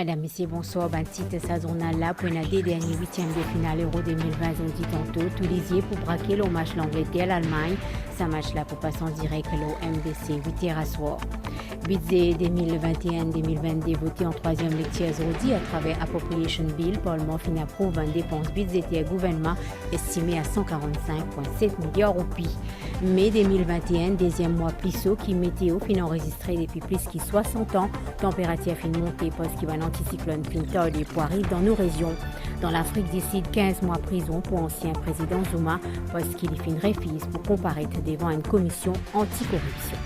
Mesdames, Messieurs, bonsoir. Titre sa journal là pour une des derniers huitièmes de finale Euro 2020, on dit tantôt. Tout lisier pour braquer le match l'Angleterre, l'Allemagne. Ce match là pour passer en direct le MBC 8h à soir. Budget 2021-2022 voté en troisième lecture aujourd'hui à travers Appropriation Bill. Parlement fin approuve une dépense budgétaire gouvernement estimée à 145,7 milliards de roupies. Mai 2021, deuxième mois plus chaud qui météo fin enregistré depuis plus de 60 ans. Température fin montée parce qu'il va un anticyclone fin tardé pour arriver dans nos régions. Dans l'Afrique du Sud, 15 mois prison pour ancien président Zuma parce qu'il fin refuse pour comparaître devant une commission anticorruption.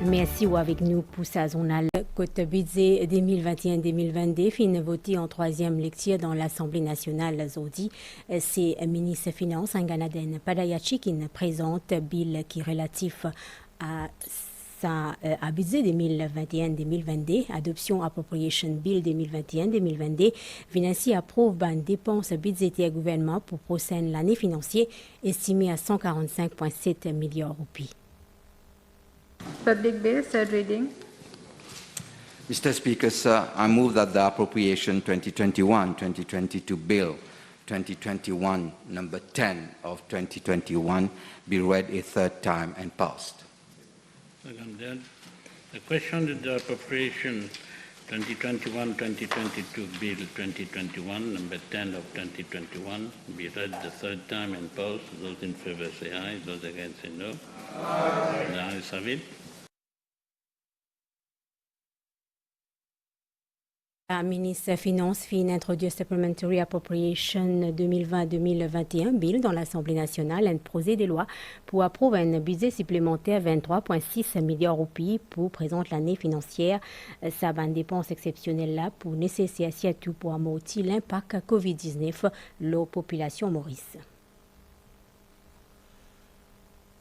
Merci ou avec nous pour sa journal. Côté budget 2021-2022, fin voté en troisième lecture dans l'Assemblée nationale aujourd'hui. C'est le ministre des Finances, Nganaden Padayachi, qui présente bill qui est relatif à budget 2021-2022, adoption Appropriation Bill 2021-2022, Vinci approuve une dépense budgétaire gouvernement pour prochaine l'année financière estimée à 145,7 milliards de roupies. Public Bill, third reading. Mr. Speaker, sir, I move that the Appropriation 2021-2022 Bill 2021, number 10 of 2021, be read a third time and passed. Second that. The question is the Appropriation 2021-2022 Bill 2021, number 10 of 2021, be read the third time and passed. Those in favor say aye, those against say no. The ayes have it. La ministre des Finances vient introduire Supplementary Appropriation 2020-2021 Bill dans l'Assemblée nationale, un projet de loi pour approuver un budget supplémentaire 23,6 milliards de roupies pour présenter l'année financière. Ça va une dépense exceptionnelle là pour nécessaire tout pour amortir l'impact COVID-19 la population Maurice.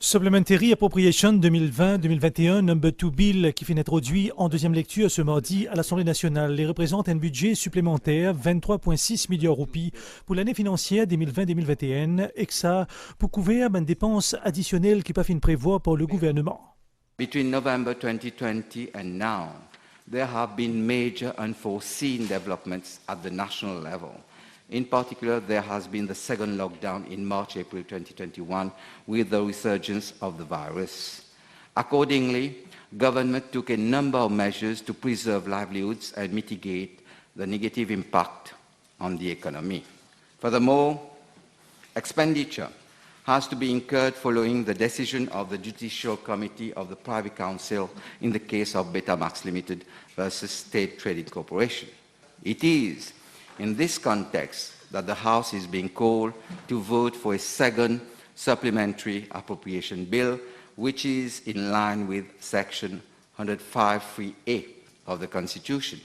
Supplementary Appropriation 2020-2021 Number 2 Bill qui fait introduit en deuxième lecture ce mardi à l'Assemblée nationale et représente un budget supplémentaire 23,6 milliards de roupies pour l'année financière 2020-2021 et que ça pour couvrir une dépense additionnelle qui pas fin prévoir par le gouvernement. Between November 2020 and now, there have been major unforeseen developments at the national level. In particular, there has been the second lockdown in March-April 2021 with the resurgence of the virus. Accordingly, government took a number of measures to preserve livelihoods and mitigate the negative impact on the economy. Furthermore, expenditure has to be incurred following the decision of the Judicial Committee of the Privy Council in the case of Betamax Limited versus State Trading Corporation. It is in this context that the House is being called to vote for a second supplementary appropriation bill, which is in line with Section 105(3)(a) of the Constitution.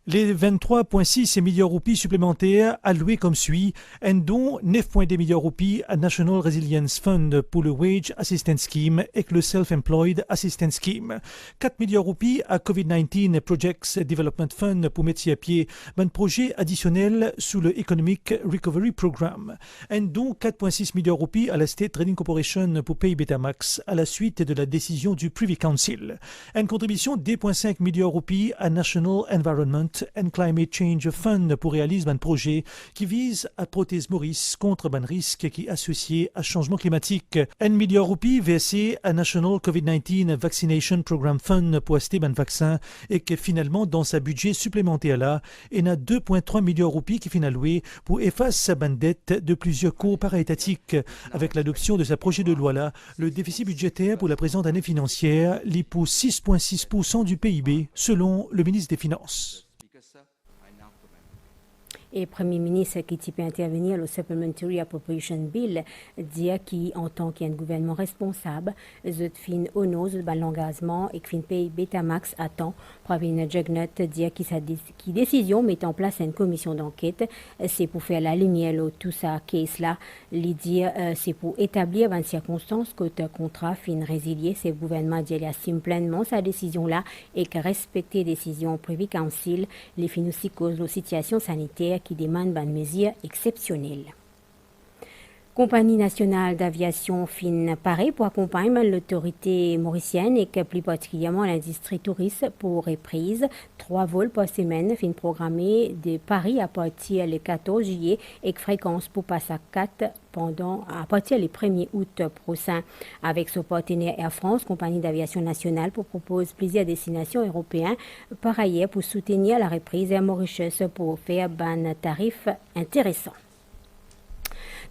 Les 23,6 milliards de roupies supplémentaires alloués comme suit, un don 9,2 milliards de roupies à National Resilience Fund pour le Wage Assistance Scheme et le Self-Employed Assistance Scheme. 4 milliards de roupies à COVID-19 Projects Development Fund pour mettre à pied un projet additionnel sous le Economic Recovery Program. Un don 4,6 milliards de roupies à la State Trading Corporation pour payer Betamax à la suite de la décision du Privy Council. Une contribution de 2,5 milliards de roupies à National Environment and Climate Change Fund pour réaliser un projet qui vise à protéger Maurice contre un risque qui est associé à changement climatique. 1 milliard de roupies versé à National COVID-19 Vaccination Program Fund pour acheter un vaccin et que finalement dans sa budget supplémentaire là, il y a 2,3 milliards de roupies qui finit alloué pour effacer sa dette de plusieurs cours para-étatiques. Avec l'adoption de ce projet de loi là, le déficit budgétaire pour la présente année financière lit pour 6,6% du PIB selon le ministre des Finances. Et le Premier ministre qui peut intervenir le Supplementary Appropriation Bill dit qu'il en tant qu'un gouvernement responsable, zut fin honose l'engagement et fin paye Betamax à temps. Pravin Jagnat dit qui décision met en place une commission d'enquête, c'est pour faire la lumière sur tout ça case là. L'idée c'est pour établir une circonstance que le contrat fin résilié, c'est le gouvernement dit assume pleinement sa décision là et que respecter décision Privy Council, les fin aussi cause de situation sanitaire qui demande une mesure exceptionnelle. Compagnie nationale d'aviation fin paraît pour accompagner l'autorité mauricienne et que plus particulièrement l'industrie touriste pour reprise. 3 vols par semaine fin programmés de Paris à partir le 14 juillet et fréquence pour passer à 4 à partir du 1er août prochain. Avec son partenaire Air France, compagnie d'aviation nationale, pour proposer plusieurs destinations européennes. Par ailleurs, pour soutenir la reprise Air Mauritius pour faire un tarif intéressant.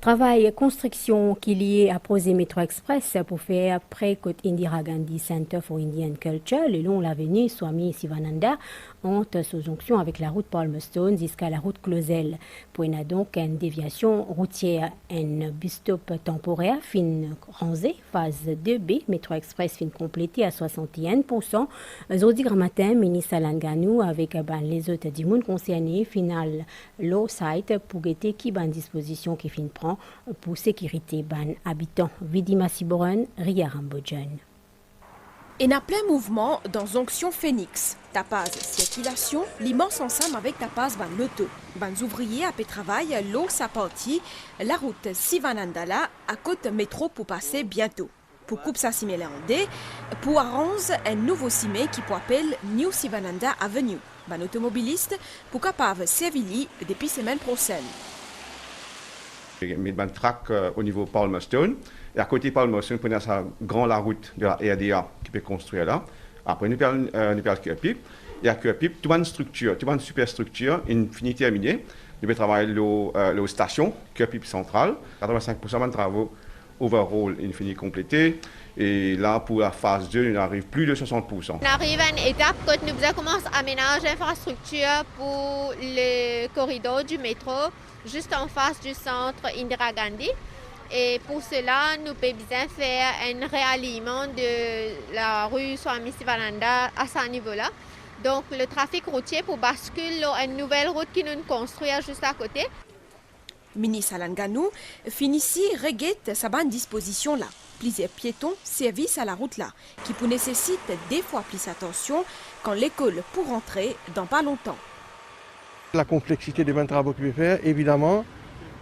Travail construction qui est lié à projet Métro Express pour faire près côte Indira Gandhi Center for Indian Culture le long de l'avenue Swami Sivananda entre sous jonction avec la route Palmerston jusqu'à la route Clausel. Pour y a donc une déviation routière, un bus stop temporaire fin rangé, phase 2B, Métro Express fin complété à 61%. Zodi Gramatin, ministre Alan Ganou avec les autres du monde concernés, final low site pour guetter qui ban disposition qui fin prend pour sécurité ban habitants. Vidima Siboran, Ria Rambodjan. Et en plein mouvement dans Jonction Phoenix. Tapaz circulation, l'immense ensemble avec Tapaz ban l'auto. Ban ouvriers à travail, l'eau sa partie, la route Sivanandala à côte métro pour passer bientôt. Pour coupe sa simé pour arrange un nouveau simé qui pour appelle New Sivananda Avenue. Ban automobiliste pour capable servir depuis semaine prochaine. Met un track au niveau Palmerston. Et à côté Palmerston, on a sa grande la route de la RDA qui peut construire là. Après, nous perdons Curpip. Et à Curpip, tout une structure, tout une superstructure, une finie terminée. Nous pouvons travailler la station, Curpip centrale. 85% de travaux overall, une finie complétée. Et là, pour la phase 2, on arrive plus de 60%. On arrive à une étape quand nous commençons à aménager l'infrastructure pour le corridor du métro, juste en face du centre Indira Gandhi. Et pour cela, nous pouvons bien faire un réalignement de la rue Swami Sivananda à ce niveau-là. Donc, le trafic routier pour basculer une nouvelle route qui nous construit juste à côté. Ministre Alan Ganou finit reguette sa bonne disposition là. Plusieurs piétons service à la route là, qui peut nécessite des fois plus attention quand l'école pour rentrer dans pas longtemps. La complexité des travaux qu'il veut faire, évidemment,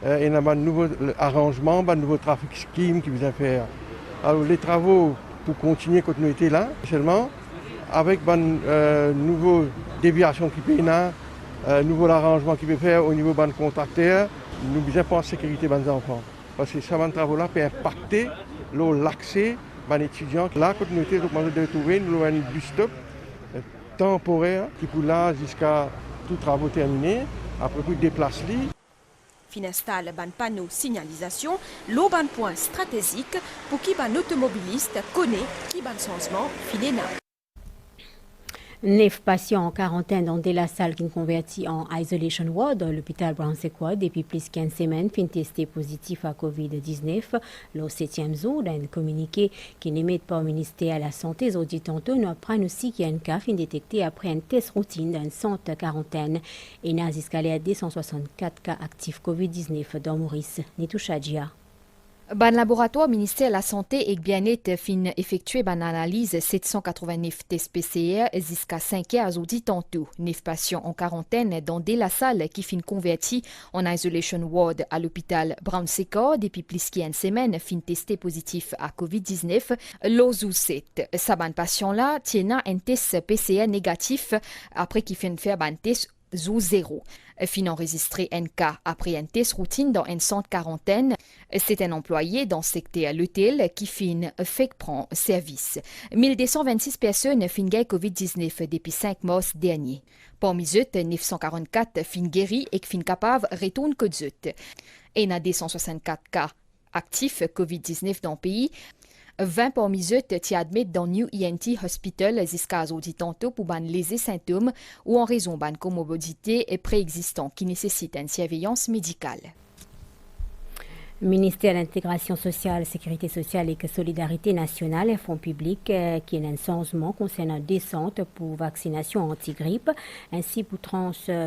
il y a un nouveau arrangement, un nouveau trafic scheme qui vient faire. Alors les travaux pour continuer quand nous étions là, seulement avec une nouvelle déviation qui peut là, un nouveau arrangement qui peut faire au niveau des contracteurs, nous besoin penser sécurité des enfants. Parce que ça, travaux là peut impacter l'accès des étudiants. Là, quand nous étions trouver, nous avons un bus stop temporaire qui peut là jusqu'à tous les travaux terminés, après puis déplacer-les. Finestal ban panneau signalisation, l'eau ban point stratégique pour qui ban automobiliste connaît qui ban changement finéna. 9 patients en quarantaine dans De La Salle qui convertis en isolation ward dans l'hôpital Brown-Sequoia depuis plus de 15 semaines fin testé positif à COVID-19. Le 7e jour d'un communiqué qui n'émet pas au ministère de la Santé, dit tantôt, nous apprennent aussi qu'il y a un cas fin détecté après un test routine d'un centre quarantaine. Et n'a jusqu'à 264 cas actifs COVID-19 dans Maurice. Nitou Chadjia. Ban laboratoire ministère de la Santé et bien-être fin effectué ban analyse 789 tests PCR jusqu'à 5 heures audit tantôt. 9 patients en quarantaine dans De La Salle qui fin convertis en isolation ward à l'hôpital Brown-Sequoia depuis plus qu'une semaine fin testé positif à COVID-19. L'OZU 7. Sa ban patient là tient un test PCR négatif après qu'il fin faire ban test ZOO 0. Fin enregistré un cas après un test routine dans un centre quarantaine. C'est un employé dans le secteur l'hôtel qui fin fait prend service. 1226 personnes fin gay COVID-19 depuis 5 mois dernier. Parmi eux, 944 fin guéris et fin capables retournent que eux. Et il y a 264 cas actifs COVID-19 dans le pays. 20 parmi eux t'y admettent dans New ENT Hospital jusqu'à aujourd'hui tantôt pour ban léser symptômes ou en raison ban comorbidité préexistant qui nécessite une surveillance médicale. Ministère de l'Intégration sociale, Sécurité sociale et Solidarité nationale et Fonds public qui est un changement concernant descente pour vaccination anti-grippe. Ainsi, pour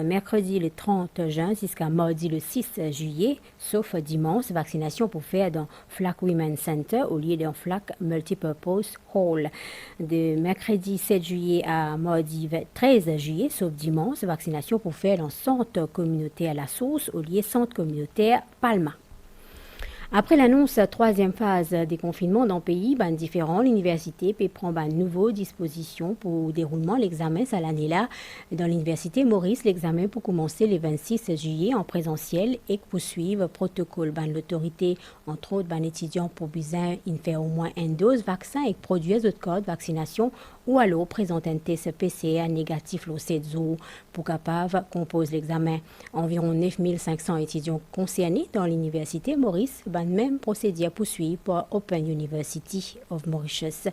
mercredi le 30 juin jusqu'à mardi le 6 juillet, sauf dimanche, vaccination pour faire dans Flack Women's Center au lieu d'un Flack Multipurpose Hall. De mercredi 7 juillet à mardi 13 juillet, sauf dimanche, vaccination pour faire dans centre communautaire La Source au lieu centre communautaire Palma. Après l'annonce troisième phase des confinements dans le pays, différents, l'université peut prendre une nouvelle disposition pour le déroulement de l'examen cette année-là. Dans l'université Maurice, l'examen pour commencer le 26 juillet en présentiel et poursuivre le protocole de l'autorité, entre autres étudiants pour besoin de faire au moins une dose vaccin et produire d'autres codes de vaccination ou alors présenter un test PCR négatif le 7 jours pour capable composer l'examen. Environ 9500 étudiants concernés dans l'université Maurice, même procédure poursuivie pour Open University of Mauritius.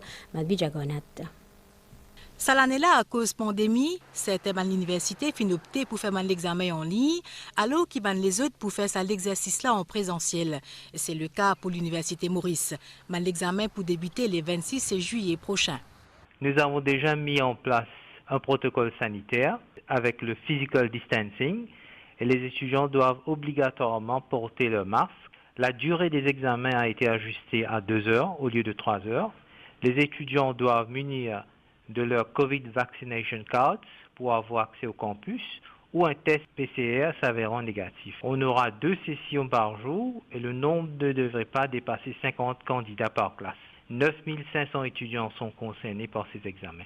Ça l'année-là, à cause pandémie, certaines l'université fin opté pour faire l'examen en ligne, alors qu'ils les autres pour faire l'exercice là en présentiel. C'est le cas pour l'université Maurice. L'examen pour débuter le 26 juillet prochain. Nous avons déjà mis en place un protocole sanitaire avec le physical distancing et les étudiants doivent obligatoirement porter le masque. La durée des examens a été ajustée à 2 heures au lieu de 3 heures. Les étudiants doivent munir de leur COVID Vaccination Cards pour avoir accès au campus ou un test PCR s'avérant négatif. On aura 2 sessions par jour et le nombre ne devrait pas dépasser 50 candidats par classe. 9500 étudiants sont concernés par ces examens.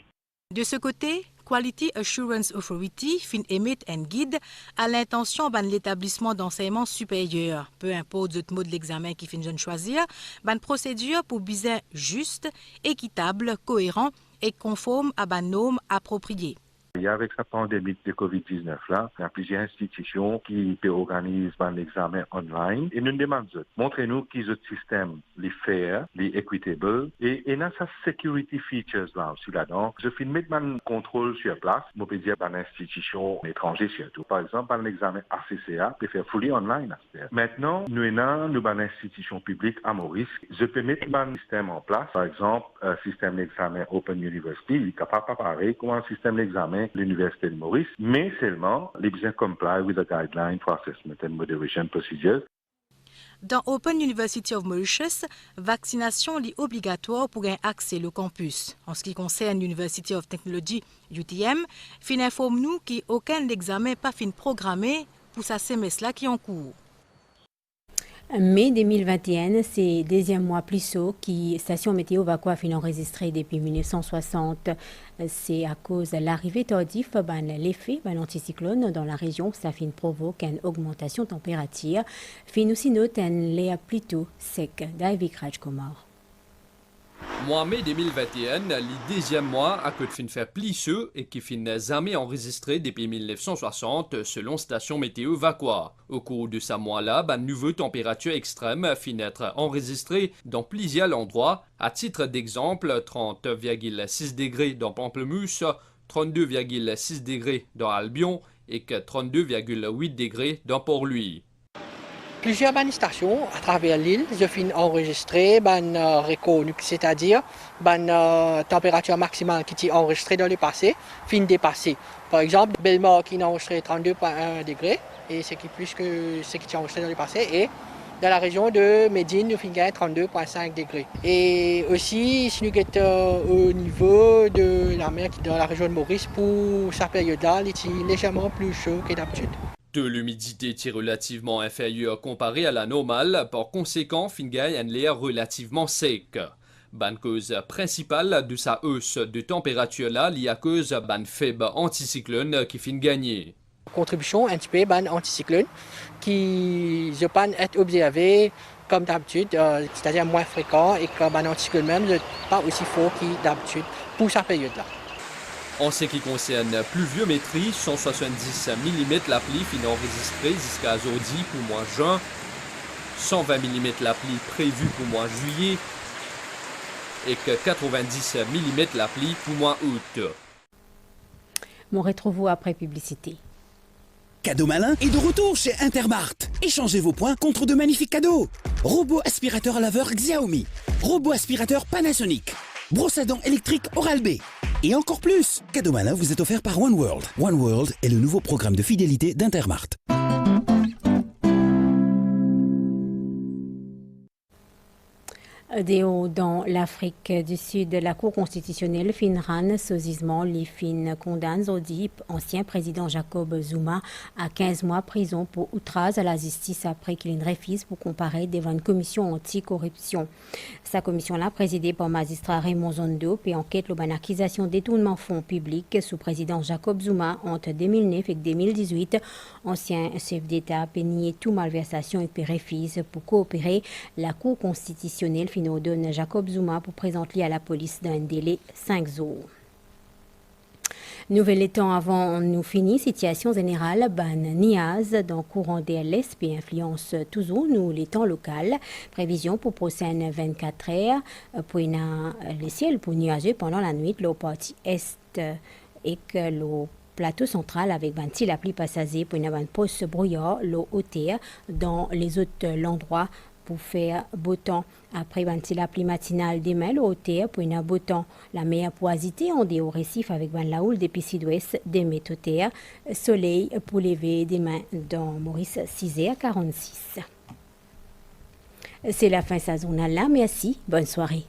De ce côté, Quality Assurance Authority fin émite un guide à l'intention de l'établissement d'enseignement supérieur. Peu importe le mode de l'examen qui fin choisir, une procédure pour besoin juste, équitable, cohérent et conforme à une norme appropriée. Et avec cette pandémie de COVID-19 là, il y a plusieurs institutions qui organisent un examen online et nous demandons, montrez-nous qu'ils ont le système, les fair, les equitable et il y a sa security features là aussi là-dedans. Je fais mettre un contrôle sur place, je peux dire une institution étrangère surtout. Par exemple, un examen ACCA peut faire fully online. Maintenant, nous avons une institution publique à Maurice. Je peux mettre un système en place, par exemple, un système d'examen Open University, il est capable de préparer comme un système d'examen l'Université de Maurice, mais seulement les besoins comply with the guideline for assessment and moderation procedures. Dans Open University of Mauritius, vaccination est obligatoire pour un accès au campus. En ce qui concerne l'University of Technology, UTM, fin informe nous qu'aucun examen pas fin programmé pour sa semestre qui est en cours. Mai 2021, c'est le deuxième mois plus tôt que Station Météo Vacois a fini enregistré depuis 1960. C'est à cause de l'arrivée tardive, l'effet de l'anticyclone dans la région, ça provoque une augmentation de température. Fin aussi note un l'air plutôt sec. David Rajkumar. Mois mai 2021, le deuxième mois à que fin faire plisseux et qui fin jamais enregistré depuis 1960 selon Station Météo Vacois. Au cours de ce mois-là, une nouvelle température extrême fin être enregistrée dans plusieurs endroits. À titre d'exemple, 30,6 degrés dans Pamplemousse, 32,6 degrés dans Albion et 32,8 degrés dans Port-Louis. Plusieurs stations à travers l'île, je finis enregistrer record, c'est-à-dire température maximale qui est enregistrée dans le passé, fin dépassée. Par exemple, Belmore qui a enregistré 32,1 degrés, et c'est plus que ce qui est enregistré dans le passé, et dans la région de Médine, nous finissons 32,5 degrés. Et aussi, si nous sommes au niveau de la mer dans la région de Maurice, pour cette période-là, il est légèrement plus chaud que d'habitude. De l'humidité est relativement inférieure comparée à la normale, par conséquent, Fingay a un l'air relativement sec. La cause principale de sa hausse de température là, liée à cause d'un faible anticyclone qui fin gagner. Contribution un petit peu anticyclone qui je pas être observé comme d'habitude, c'est-à-dire moins fréquent et que anticyclone même pas aussi fort que d'habitude pour cette période là. En ce qui concerne pluviométrie, 170 mm la pluie fin enregistrée jusqu'à aujourd'hui pour mois juin, 120 mm la pluie prévue pour mois juillet et 90 mm la pluie pour mois août. Mon retrouve après publicité. Cadeau Malin est de retour chez Intermart. Échangez vos points contre de magnifiques cadeaux. Robot aspirateur à laveur Xiaomi, robot aspirateur Panasonic, brosse à dents électrique Oral-B. Et encore plus, Cadeau Malin vous est offert par One World. One World est le nouveau programme de fidélité d'Intermart. Dans l'Afrique du Sud, la Cour constitutionnelle finran saisissement les fin condamne Zodi, ancien président Jacob Zuma, à 15 mois de prison pour outrage à la justice après qu'il refuse pour comparer devant une commission anti-corruption. Sa commission-là, présidée par le magistrat Raymond Zondo, et enquête une accusation de détournement fonds publics sous président Jacob Zuma entre 2009 et 2018. Ancien chef d'État a nié toute malversation et puis refuse pour coopérer. La Cour constitutionnelle donne Jacob Zuma pour présenter à la police dans un délai 5 jours. Nouvel temps avant nous finir, situation générale, niaz dans le courant de l'Est et influence toujours nous les temps local. Prévision pour prochaines 24 heures pour le ciel pour nuageux pendant la nuit, le partie est et que le plateau central avec la pluie passager pour une poste brouillard, l'eau hauteur dans les autres endroits pour faire beau temps. Après la pluie matinale demain, le hauteur pour une beau temps. La meilleure poisité en dehors récif avec la houle depuis sud-ouest des méthodes. Soleil pour lever demain dans Maurice 6h46. C'est la fin de sa journée là. Merci. Bonne soirée.